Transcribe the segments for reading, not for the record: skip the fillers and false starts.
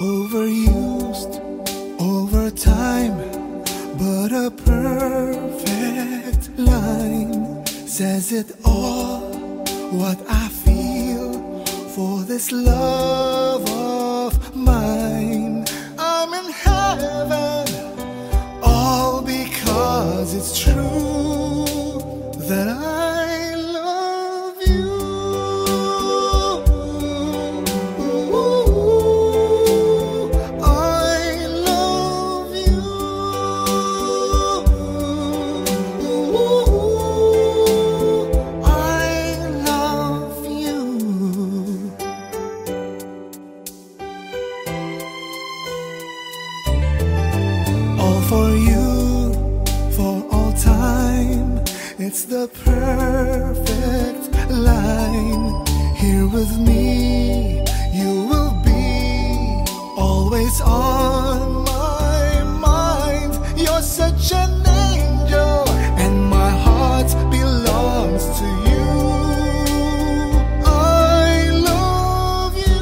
overused over time, but a perfect line says it all. What I feel for this love of mine, I'm in heaven, all because it's true that I love you. It's the perfect line. Here with me, you will be always on my mind. You're such an angel, and my heart belongs to you. I love you.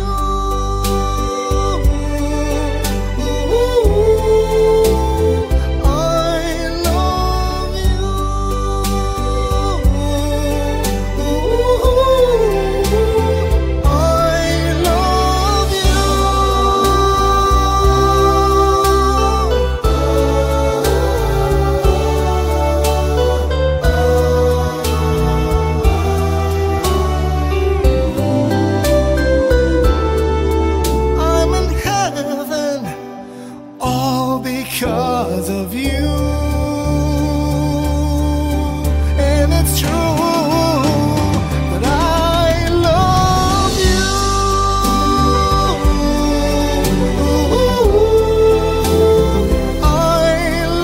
Because of you, and it's true that I love you. I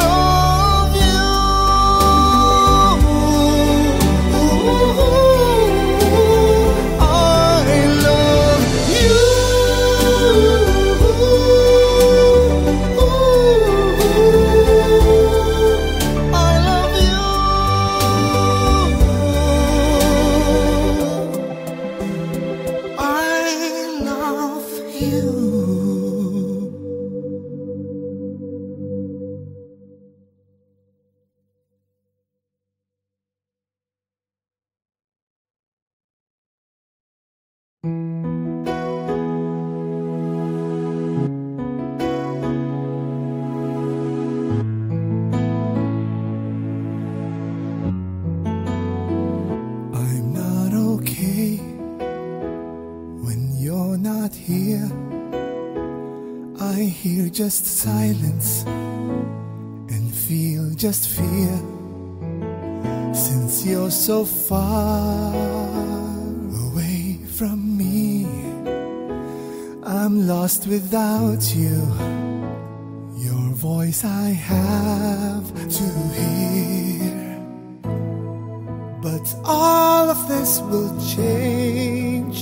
love you. I love you. I'm not okay when you're not here. I hear just silence and feel just fear. Since you're so far away from me, I'm lost without you. Your voice I have to hear. But all of this will change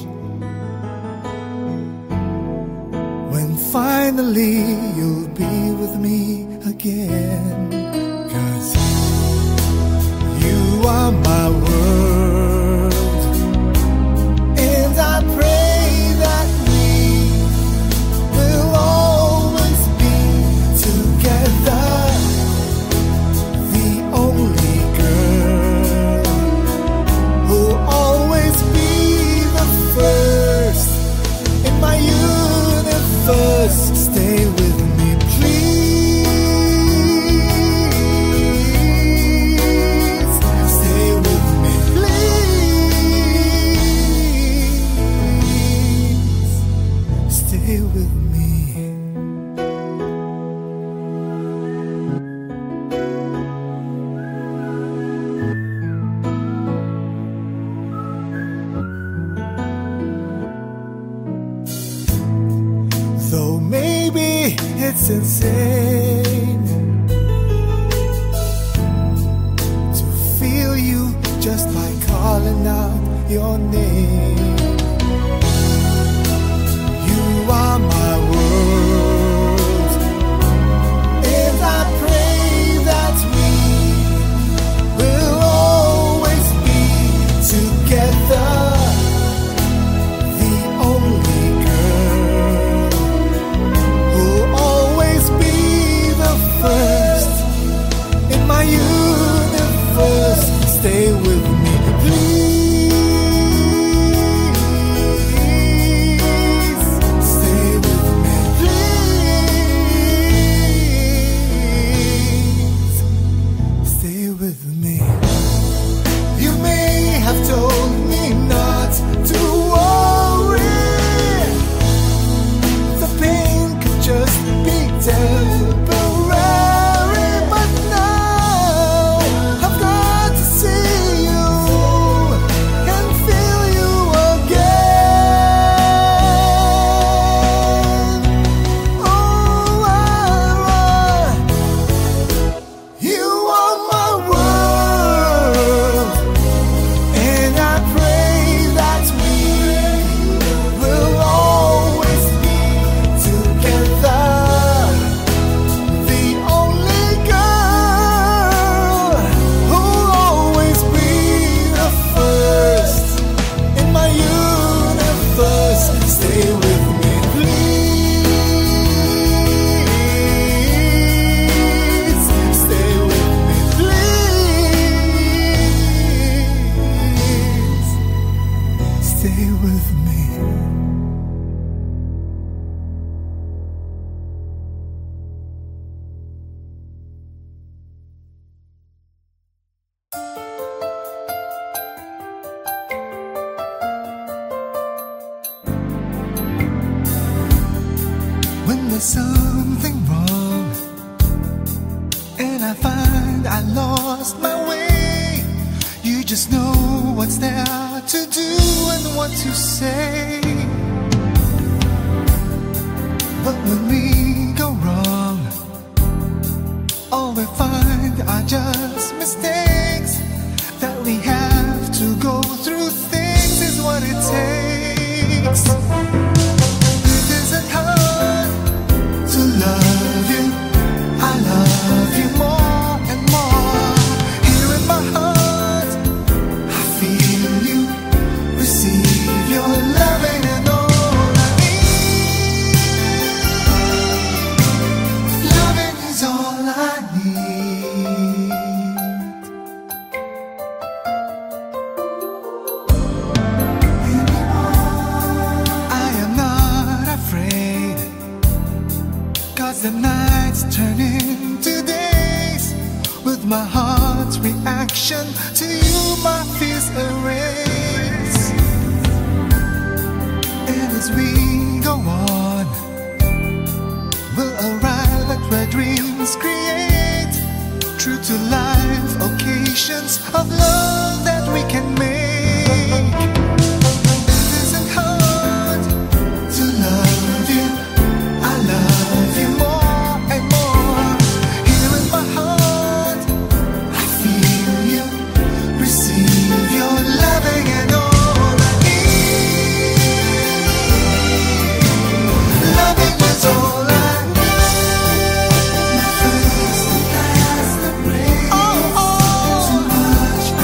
when finally you'll be with me again. 'Cause you are my world, and I pray that we will always be together. The only girl who'll always be the first in my universe. Stay with me, please. Stay with me, please. Stay with me. Though maybe it's insane to feel you just by calling out your name. You are my world, and I pray that we will always be together. The only girl have told me not to worry. The pain could just be temporary, but now I've got to see you and feel you again. Oh, you are my world, and I pray that we will always be together. The only girl who'll always be the first in my universe. Stay with me, please. Stay with me, please. Stay with me. When there's something wrong and I find I lost my way, you just know what's there to do and what to say. But when we go wrong, all we find are just mistakes. That we have to go through things is what it takes. It isn't hard to love you. I love you more and more. Here in my heart, I feel you. Receive your loving and all I need. Loving is all I need. I am not afraid, 'cause the nights turn into days. With my heart's reaction to you, my fears erase. And as we go on, we'll arrive at where dreams create true to life occasions of love that we can make. It isn't hard to love you. I love you more and more. Here in my heart, I feel you. Receive your loving and all I need. Loving is all I need. My first and last embrace. Too much I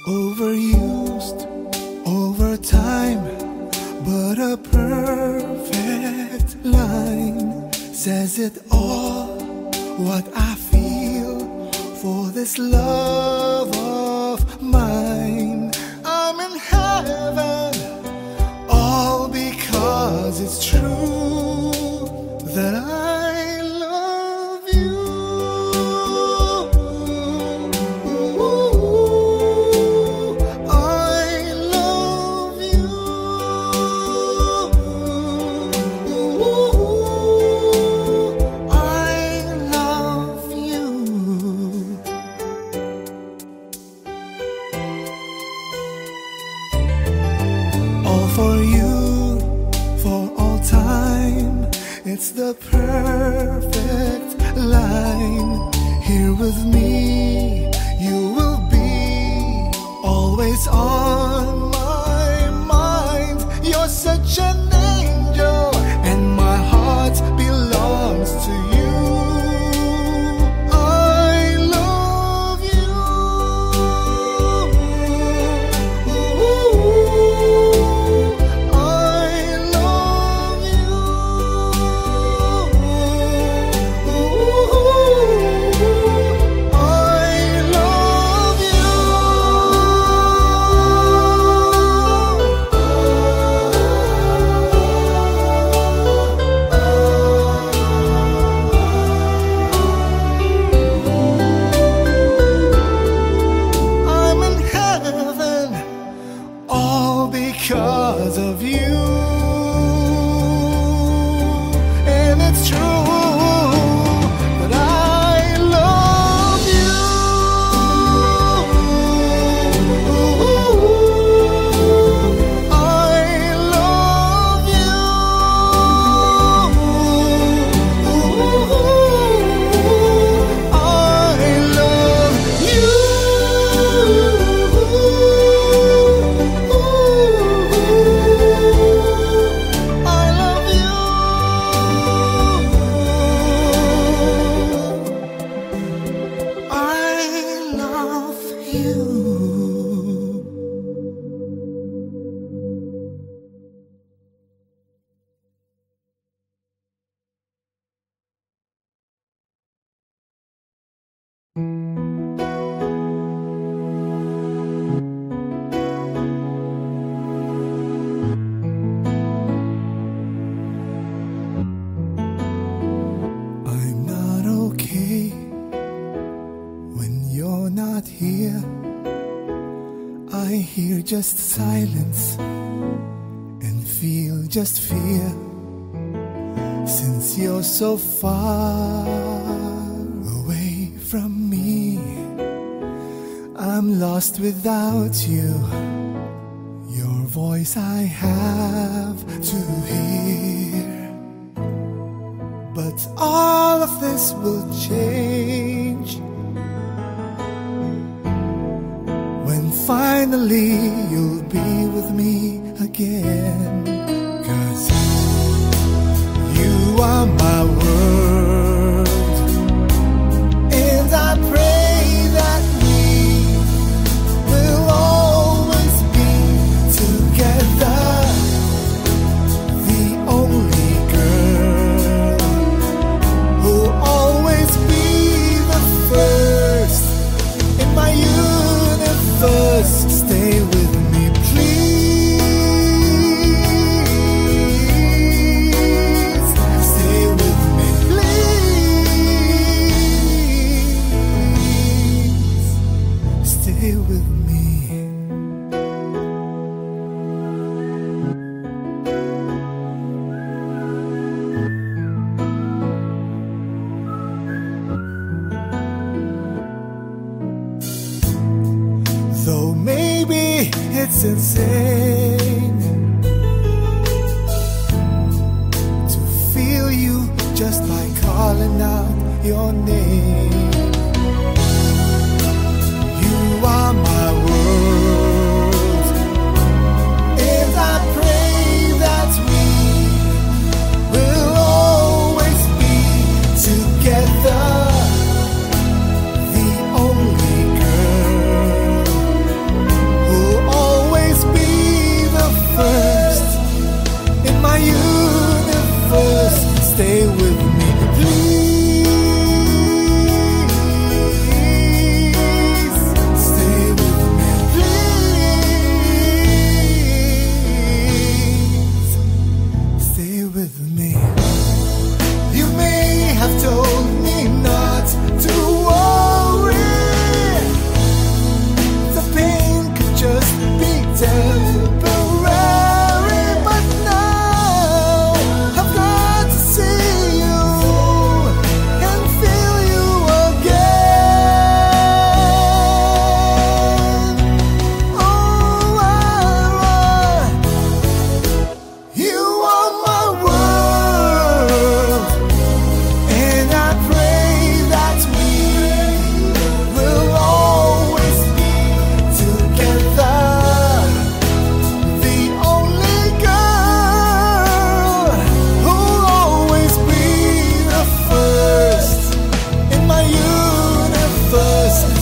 overused over time, but a perfect line says it all. What I feel for this love of mine, I'm in heaven, all because it's true that I love you. I love you. I love you. All for you, for all time. It's the perfect line. Here with me, you will be always on my mind. You're such an angel, and my heart belongs to you. I love you. I love you. I love you. I'm in heaven, all because of you. And it's true that I love you. I love you. I love you. I love you. I love you. I'm not okay when you're not here. I hear just silence and feel just fear. Since you're so far away from me, I'm lost without you. Your voice I have to hear. But all of this will change when finally you'll be with me again. 'Cause you are my world, and I pray that we will always be together. The only girl who'll always be the first in my universe. Stay with me, please. Stay with me, please. Stay with me. Though maybe it's insane to feel you just by calling out your name. You are my world, and I pray that we will always be together. The only girl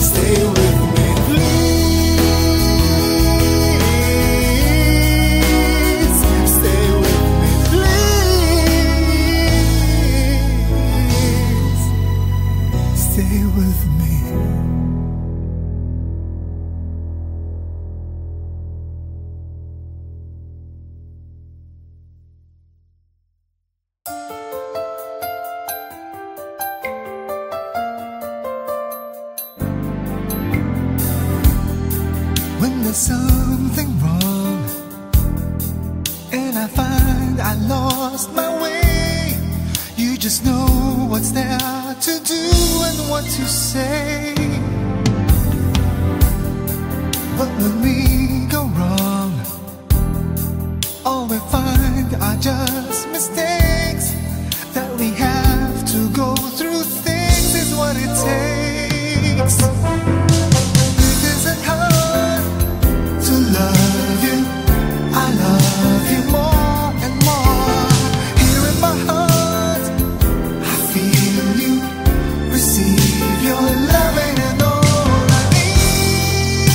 Stay with me, please. Stay with me, please. Stay with me. When there's something wrong and I find I lost my way, you just know what's there to do and what to say. But when we go wrong, all we find are just mistakes. That we have to go through things is what it takes. To love you, I love you more and more. Here in my heart, I feel you, receive your loving and all I need.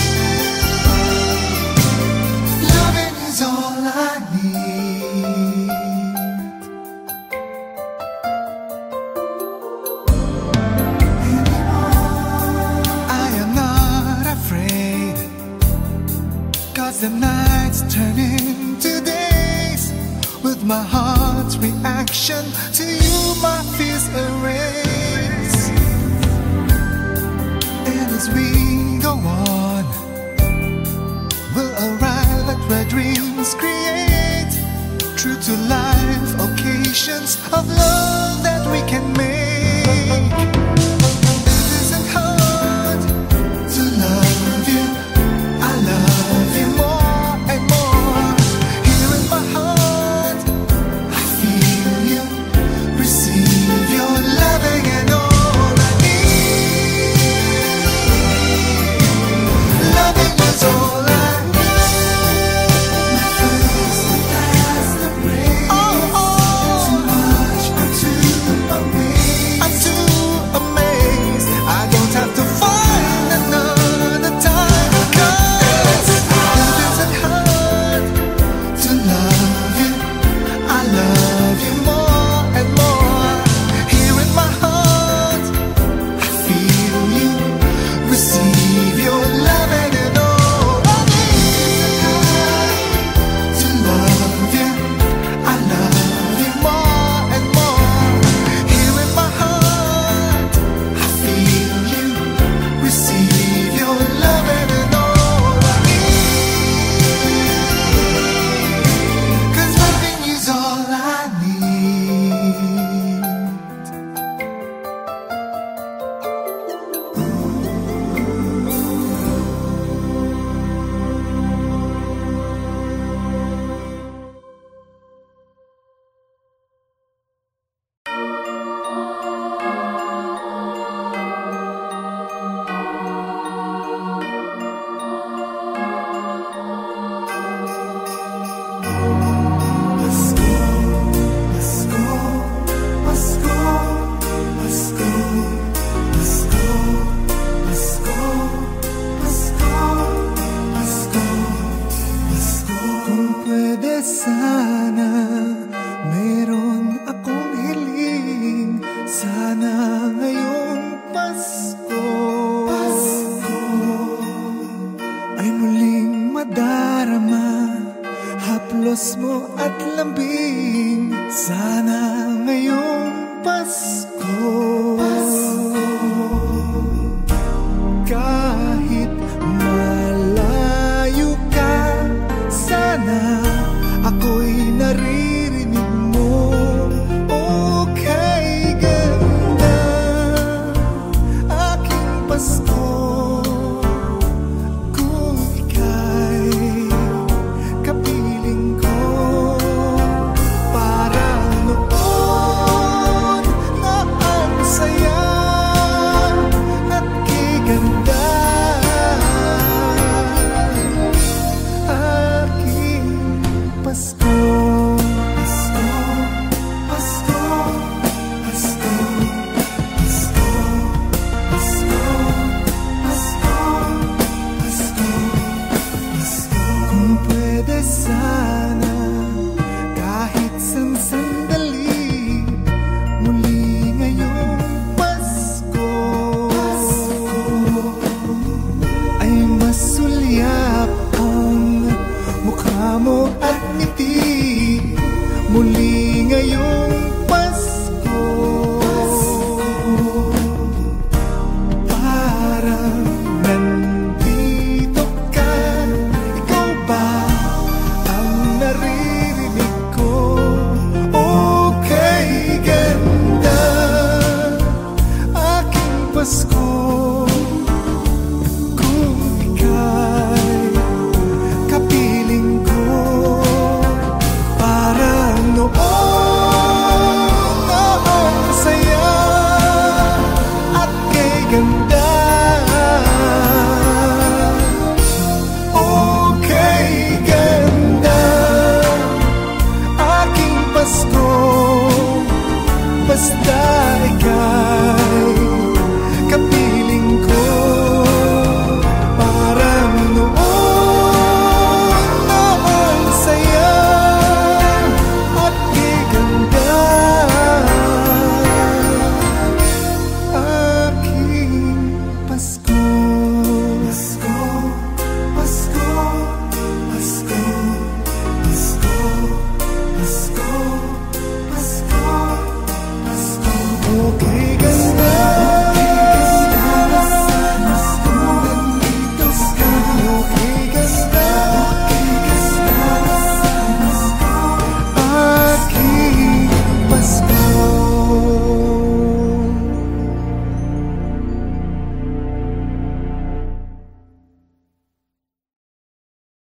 Loving is all I need. I am not afraid, 'cause the nights turn into days. With my heart's reaction to you, my fears erase. And as we go on, we'll arrive at where dreams create true to life occasions of love that we can make. It isn't hard to love you, I love you more and more. Here in my heart, I feel you, receive your loving and all I need. Loving is all I need. My first and last embrace. Oh, oh. Too much, I'm too amazed. I'm too amazed. I don't have to find another time. 'Cause it isn't hard to love you, I love you more and more. Here in my heart, I feel you, receive your loving and all I need. To love you, I love you more and more. Here in my heart, I feel you, receive your loving and all I need. 'Cause loving is all I need. Let's go, let's go, let's go, let's go, let's go, let's go, let's go, let's go, let's go. Kung pwede sana, meron akong hiling. Sana ngayong Pasko ay muling madarama haplos mo at lambing. Sana